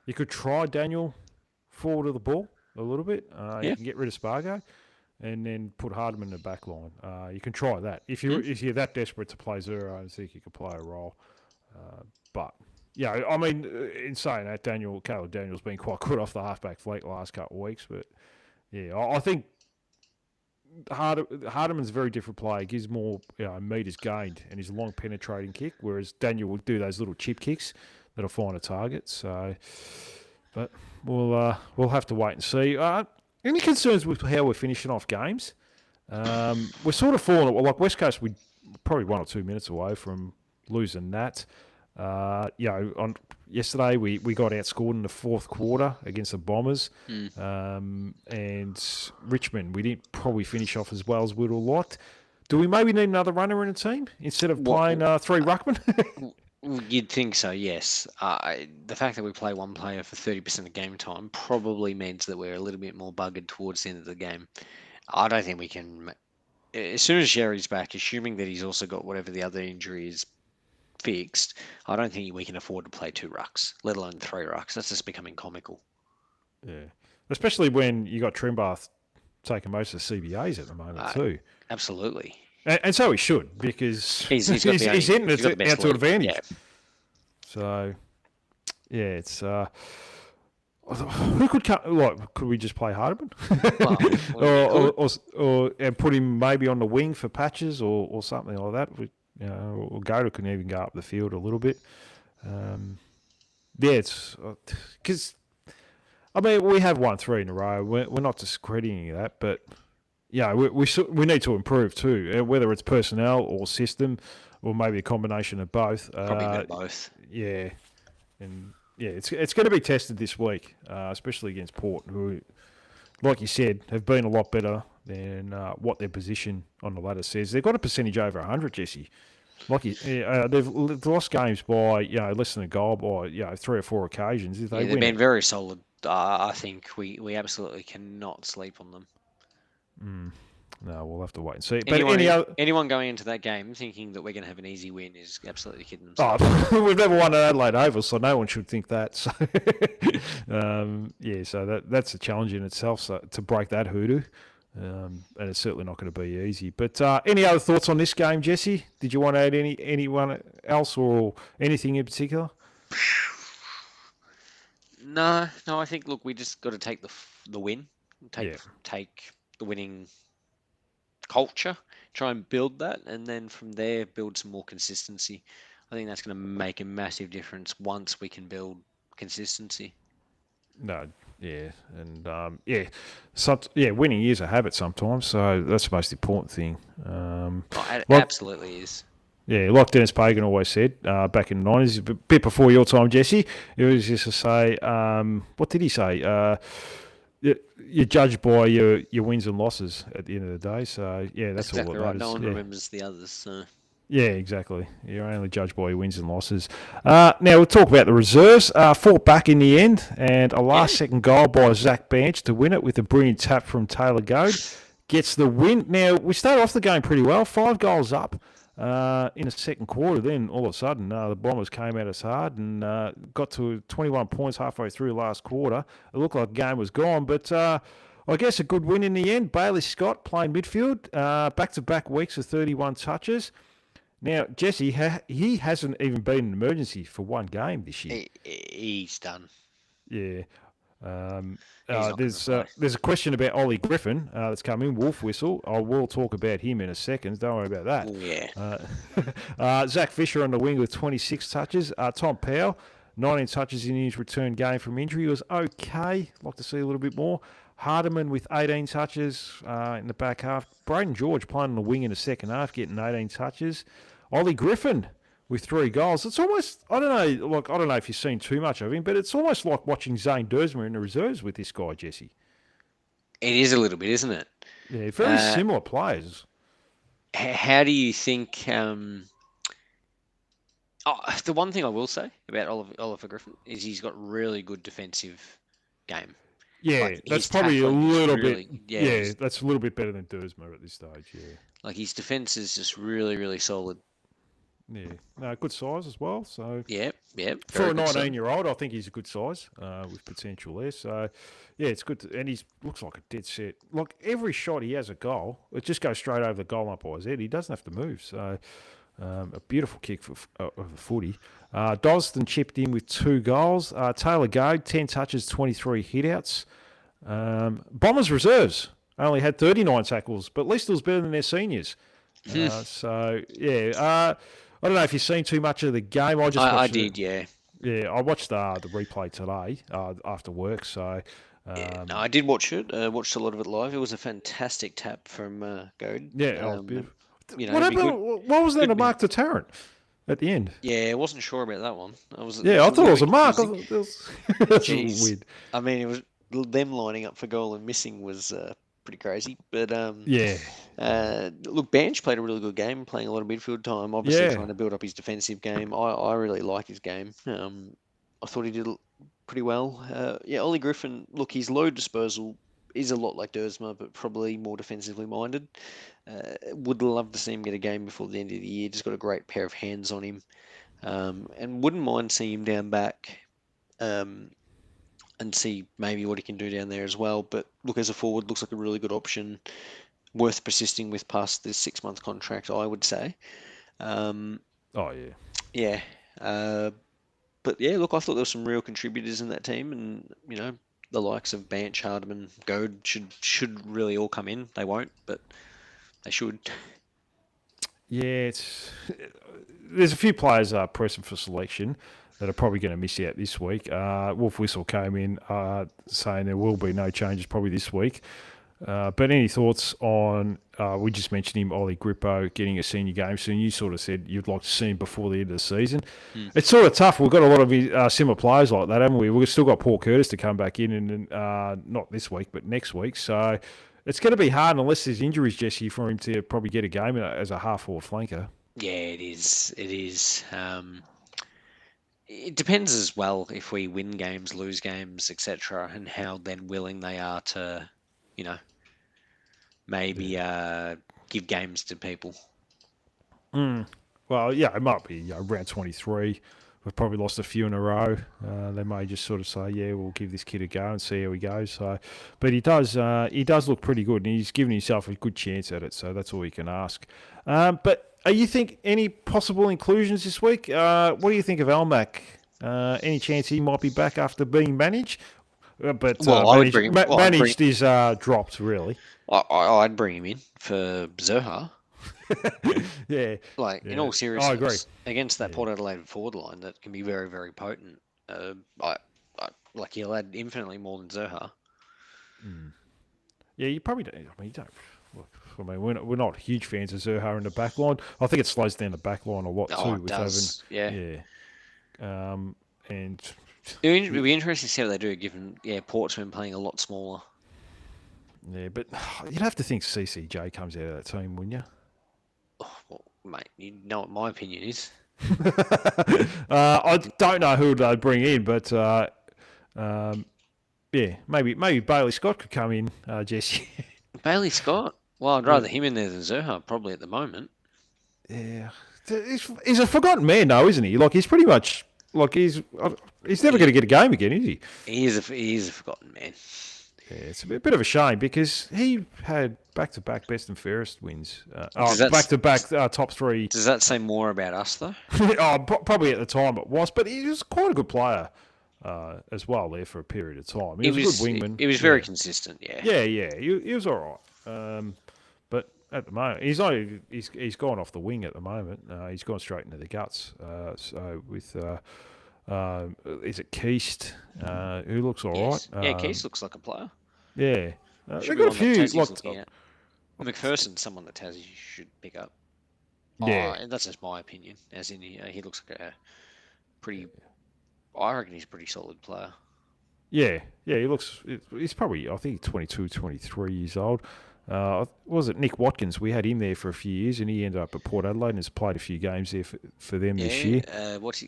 you could try Daniel forward of the ball a little bit. You can get rid of Spargo, and then put Hardiman in the back line. You can try that if you're that desperate to play Zero. I think you could play a role. But I mean, in saying that, Caleb Daniel's been quite good off the halfback fleet the last couple of weeks. But I think. Hardiman's a very different player. He gives more metres gained and his long penetrating kick, whereas Daniel will do those little chip kicks that'll find a target. So, but we'll have to wait and see. Any concerns with how we're finishing off games? We're sort of falling. Like West Coast, we're probably 1 or 2 minutes away from losing that. On yesterday we got outscored in the fourth quarter against the Bombers, and Richmond we didn't probably finish off as well as we'd have liked. Do we maybe need another runner in a team instead of playing 3 ruckmen? You'd think so, yes. The fact that we play one player for 30% of game time probably means that we're a little bit more buggered towards the end of the game. I don't think we can as soon as Sherry's back, assuming that he's also got whatever the other injury is fixed, I don't think we can afford to play 2 rucks, let alone 3 rucks. That's just becoming comical. Yeah, especially when you got Trimbath taking most of the CBAs at the moment too. Absolutely. And so he should, because he's got he's hitting it got the out to advantage. Yeah. So, yeah, it's who could come? Like, could we just play Hardiman, or and put him maybe on the wing for patches or something like that? Or Goda can even go up the field a little bit. Yeah, it's because I mean we have won 3 in a row. We're not discrediting that, but yeah, we need to improve too, whether it's personnel or system, or maybe a combination of both. Probably a bit of both. Yeah, and yeah, it's going to be tested this week, especially against Port, who, like you said, have been a lot better than what their position on the ladder says. They've got a percentage over 100, Jesse. They've lost games by less than a goal by 3 or 4 occasions. If they've been very solid. I think we absolutely cannot sleep on them. No, we'll have to wait and see. Anyone going into that game thinking that we're going to have an easy win is absolutely kidding themselves. Oh, we've never won an Adelaide Oval, so no one should think that. So, so that's a challenge in itself. So to break that hoodoo, and it's certainly not going to be easy. But any other thoughts on this game, Jesse? Did you want to add anyone else or anything in particular? No. I think we just got to take the win, take the winning culture, try and build that, and then from there build some more consistency. I think that's going to make a massive difference once we can build consistency. No, yeah, and winning is a habit sometimes, so that's the most important thing. It absolutely is. Yeah, like Dennis Pagan always said back in the 90s, a bit before your time, Jesse, it was just to say, what did he say? You're judged by your wins and losses at the end of the day. So, yeah, that's exactly all right. that matters. No one remembers the others. So. Yeah, exactly. You're only judged by your wins and losses. Now, we'll talk about the reserves. Fought back in the end, and a last-second goal by Zach Banch to win it with a brilliant tap from Taylor Goad. Gets the win. Now, we started off the game pretty well, 5 goals up. In the second quarter, then all of a sudden the Bombers came at us hard and got to 21 points halfway through last quarter. It looked like the game was gone, but I guess a good win in the end. Bailey Scott playing midfield, back-to-back weeks of 31 touches. Now, Jesse, he hasn't even been an emergency for one game this year. He's done. Yeah. There's a question about Ollie Griffin that's come in, Wolf Whistle. I will talk about him in a second. Don't worry about that. Yeah. Zach Fisher on the wing with 26 touches. Tom Powell, 19 touches in his return game from injury. He was okay. Like to see a little bit more. Hardiman with 18 touches in the back half. Braden George playing on the wing in the second half, getting 18 touches. Ollie Griffin with 3 goals. It's almost, I don't know if you've seen too much of him, but it's almost like watching Zane Dersma in the reserves with this guy, Jesse. It is a little bit, isn't it? Yeah, very similar players. How do you think... the one thing I will say about Oliver Griffin is he's got really good defensive game. Yeah, that's probably a little bit... Yeah, that's a little bit better than Dersma at this stage, yeah. Like, his defence is just really, really solid. Yeah, no, good size as well. So yeah. For a 19-year-old, I think he's a good size with potential there. So yeah, it's good, and he looks like a dead set. Like every shot he has a goal, it just goes straight over the goal up by his head. He doesn't have to move. So a beautiful kick of the footy. Dosden chipped in with 2 goals. Taylor Goad, 10 touches, 23 hitouts. Bombers reserves only had 39 tackles, but at least it was better than their seniors. So yeah. I don't know if you've seen too much of the game. I did, yeah. Yeah, I watched the replay today after work. So I did watch it. Watched a lot of it live. It was a fantastic tap from Goad. Yeah, beautiful. What happened? What was that a mark to Tarrant at the end? Yeah, I wasn't sure about that one. I thought it was a mark. That's weird. I mean, it was them lining up for goal and missing was pretty crazy. But look, Banch played a really good game, playing a lot of midfield time, obviously trying to build up his defensive game. I really like his game. I thought he did pretty well. Ollie Griffin, look, his low disposal is a lot like Dersma, but probably more defensively minded. Would love to see him get a game before the end of the year. Just got a great pair of hands on him, and wouldn't mind seeing him down back. And see maybe what he can do down there as well. But look, as a forward, looks like a really good option, worth persisting with past this 6-month contract, I would say. Oh, yeah. Yeah. But yeah, look, I thought there were some real contributors in that team, and the likes of Banch, Hardiman, Goad should really all come in. They won't, but they should. Yeah, there's a few players pressing for selection that are probably going to miss out this week. Wolf Whistle came in saying there will be no changes probably this week. But any thoughts on, we just mentioned him, Ollie Grippo, getting a senior game soon. You sort of said you'd like to see him before the end of the season. It's sort of tough. We've got a lot of similar players like that, haven't we? We've still got Paul Curtis to come back in, and not this week, but next week. So it's going to be hard unless there's injuries, Jesse, for him to probably get a game as a half-forward flanker. Yeah, it is. It is. It depends as well if we win games, lose games, etc., and how then willing they are to, maybe give games to people. Well, yeah, it might be round 23. We've probably lost a few in a row. They may just sort of say, yeah, we'll give this kid a go and see how he goes. So, but he does look pretty good, and he's given himself a good chance at it. So that's all you can ask. But you think any possible inclusions this week? What do you think of Almac? Any chance he might be back after being managed? But managed is dropped, really. I'd bring him in for Zerha. Yeah. In all seriousness, I agree. Against that Port Adelaide forward line that can be very, very potent. He'll add infinitely more than Zerha. Yeah, you probably don't. I mean, you don't. Look, I mean, we're not huge fans of Zerha in the back line. I think it slows down the back line a lot too. It does. Yeah. And it would be interesting to see how they do, given Port's been playing a lot smaller. Yeah, but you'd have to think CCJ comes out of that team, wouldn't you? Oh, well, mate, you know what my opinion is. I don't know who they'd bring in, but maybe Bailey Scott could come in, Jesse. Bailey Scott? Well, I'd rather him in there than Zerha, probably at the moment. Yeah, he's a forgotten man, though, isn't he? Like he's pretty much he's never going to get a game again, is he? He is a forgotten man. Yeah, it's a bit of a shame because he had back-to-back best and fairest wins. Back-to-back top three. Does that say more about us, though? Probably at the time it was, but he was quite a good player as well there for a period of time. He was a good wingman. He was very consistent, yeah. Yeah. He was all right. But at the moment, he's gone off the wing at the moment. He's gone straight into the guts. So with... is it Keast, who looks all right? Yeah, Keast looks like a player. Yeah. They've got a few. McPherson's someone that Tassie should pick up. Yeah. And that's just my opinion. As in, he looks like a pretty... I reckon he's a pretty solid player. Yeah, he looks... He's probably, I think, 22, 23 years old. Was it Nick Watkins? We had him there for a few years, and he ended up at Port Adelaide and has played a few games there for them this year. What's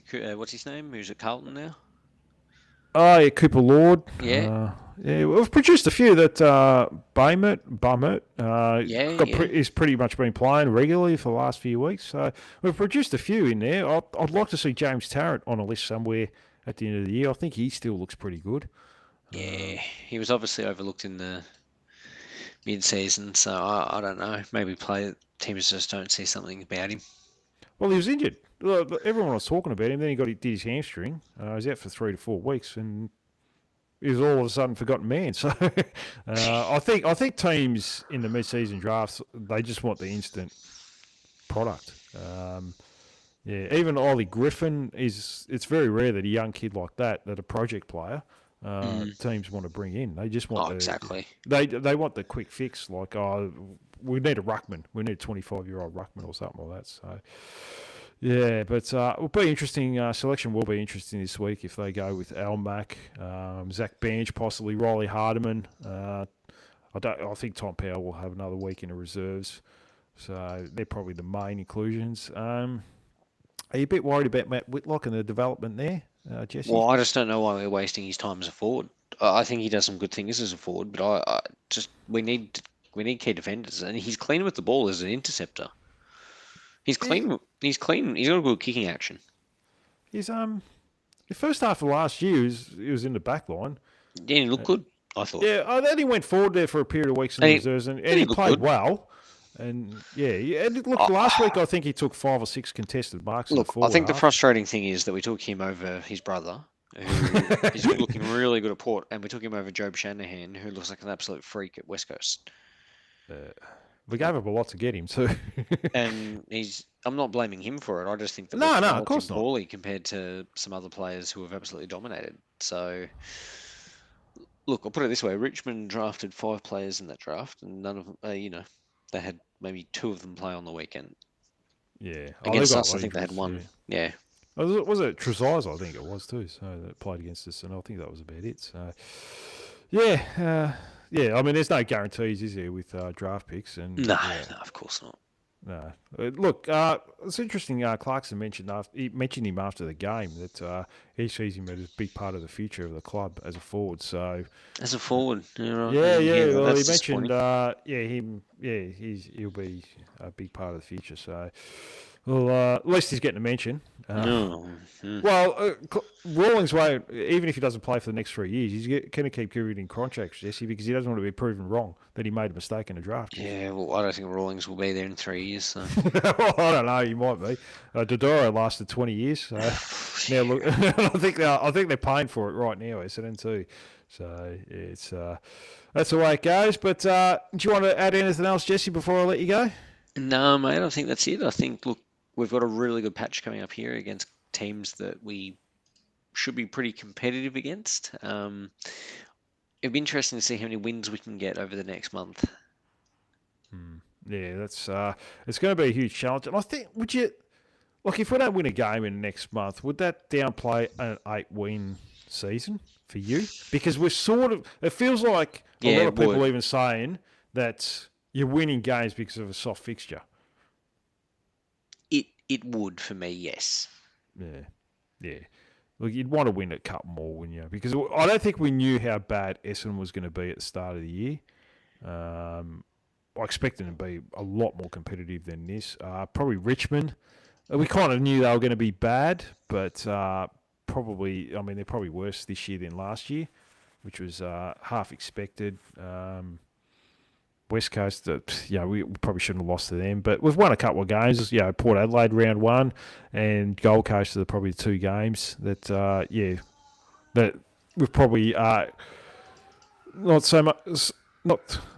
his name? Who's at Carlton now? Oh, yeah, Cooper Lord. Yeah. We've produced a few that Bumert, he's pretty much been playing regularly for the last few weeks. So we've produced a few in there. I'd like to see James Tarrant on a list somewhere at the end of the year. I think he still looks pretty good. Yeah, he was obviously overlooked in the mid-season, so I don't know. Maybe teams just don't see something about him. Well, he was injured. Everyone was talking about him. Then he did his hamstring. He was out for 3 to 4 weeks, and he was all of a sudden forgotten man. So I think teams in the mid-season drafts, they just want the instant product. Even Ollie Griffin it's very rare that a young kid like that a project player. Teams want to bring in. They just want exactly. They want the quick fix. Like, we need a ruckman. We need a 25-year-old ruckman or something like that. So, yeah, but it'll be interesting. Selection will be interesting this week if they go with Almac, Zach Banch, possibly Riley Hardiman. I think Tom Powell will have another week in the reserves. So they're probably the main inclusions. Are you a bit worried about Matt Whitlock and the development there? Jesse? Well, I just don't know why we're wasting his time as a forward. I think he does some good things as a forward, but I just we need key defenders, and he's clean with the ball as an interceptor. He's clean. He's clean. He's got a good kicking action. He's the first half of last year, he was in the back line. Yeah, he looked good, I thought. Yeah, then he went forward there for a period of weeks in the reserves, and he played well. And look, last week I think he took 5 or 6 contested marks. Look, I think the frustrating thing is that we took him over his brother, who is looking really good at Port, and we took him over Job Shanahan, who looks like an absolute freak at West Coast. We gave up a lot to get him too. And I'm not blaming him for it. I just think that no, of course not. Poorly compared to some other players who have absolutely dominated. So, look, I'll put it this way: Richmond drafted 5 players in that draft, and none of them, they had maybe 2 of them play on the weekend. Yeah, against us, I think they had 1. Yeah. Was it Trezise? I think it was too. So that played against us, and I think that was about it. So, yeah. I mean, there's no guarantees, is there, with draft picks? And no, of course not. No. Look, it's interesting. Clarkson mentioned him after the game that he sees him as a big part of the future of the club as a forward. So as a forward, right. Well, he mentioned, he'll be a big part of the future. So. Well, at least he's getting a mention. Well, Rawlings won't, even if he doesn't play for the next 3 years, he's going to keep giving contracts, Jesse, because he doesn't want to be proven wrong that he made a mistake in the draft. Yeah, well, I don't think Rawlings will be there in 3 years. So. Well, I don't know, he might be. Dodoro lasted 20 years. So now look, I think they're paying for it right now, Essendon too. So it's that's the way it goes. But do you want to add anything else, Jesse, before I let you go? No, mate, I think that's it. I think, look, we've got a really good patch coming up here against teams that we should be pretty competitive against. It'd be interesting to see how many wins we can get over the next month. Yeah, that's it's going to be a huge challenge. And I think, if we don't win a game in the next month, would that downplay an 8-win season for you? Because it feels like a lot of people even saying that you're winning games because of a soft fixture. It would for me, yes. Yeah. Look, you'd want to win a couple more, wouldn't you? Because I don't think we knew how bad Essendon was going to be at the start of the year. I expected them to be a lot more competitive than this. Probably Richmond. We kind of knew they were going to be bad, but they're probably worse this year than last year, which was half expected. West Coast, we probably shouldn't have lost to them, but we've won a couple of games. Port Adelaide round 1 and Gold Coast are probably 2 games that that we've probably not so much.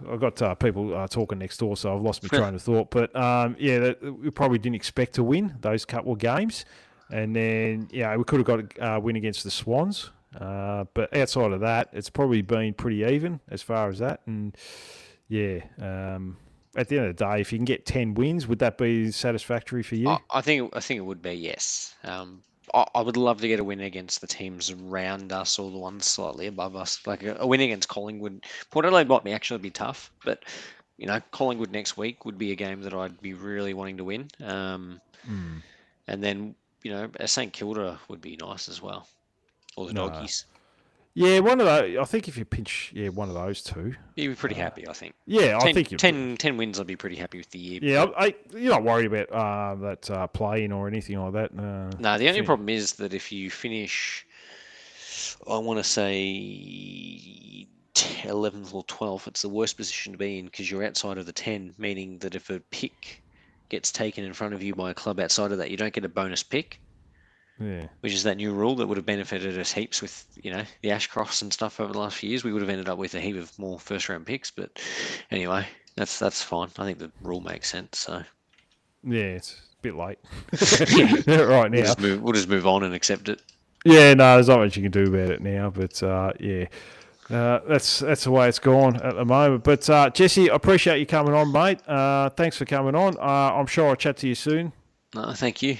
I've got people talking next door, so I've lost my train of thought. But that we probably didn't expect to win those couple of games, and then we could have got a win against the Swans, but outside of that, it's probably been pretty even as far as that. And at the end of the day, if you can get 10 wins, would that be satisfactory for you? I think it would be, yes. I would love to get a win against the teams around us or the ones slightly above us. Like a win against Collingwood. Port Adelaide might actually be tough, but Collingwood next week would be a game that I'd be really wanting to win. And then a St Kilda would be nice as well, or the Doggies. Yeah, one of those. I think if you pinch, one of those 2, you'd be pretty happy. I think. Yeah, I think 10 wins. I'd be pretty happy with the year. Yeah, you're not worried about that play-in or anything like that. No, the only problem is that if you finish, I want to say 11th or 12th, it's the worst position to be in because you're outside of the 10. Meaning that if a pick gets taken in front of you by a club outside of that, you don't get a bonus pick. Yeah. Which is that new rule that would have benefited us heaps with, the Ashcrofts and stuff over the last few years. We would have ended up with a heap of more first-round picks. But anyway, that's fine. I think the rule makes sense. So yeah, it's a bit late right now. We'll just move on and accept it. Yeah, no, there's not much you can do about it now. But that's the way it's gone at the moment. But Jesse, I appreciate you coming on, mate. Thanks for coming on. I'm sure I'll chat to you soon. No, thank you.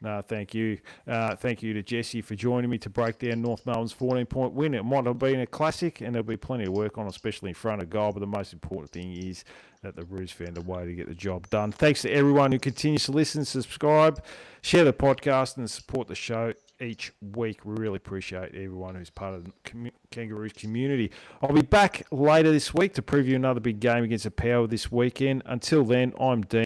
No, thank you. Thank you to Jesse for joining me to break down North Melbourne's 14-point win. It might have been a classic, and there'll be plenty of work on, especially in front of goal. But the most important thing is that the Roos found a way to get the job done. Thanks to everyone who continues to listen, subscribe, share the podcast, and support the show. each week. We really appreciate everyone who's part of the Kangaroos community. I'll be back later this week to preview another big game against the Power this weekend. Until then, I'm Dean.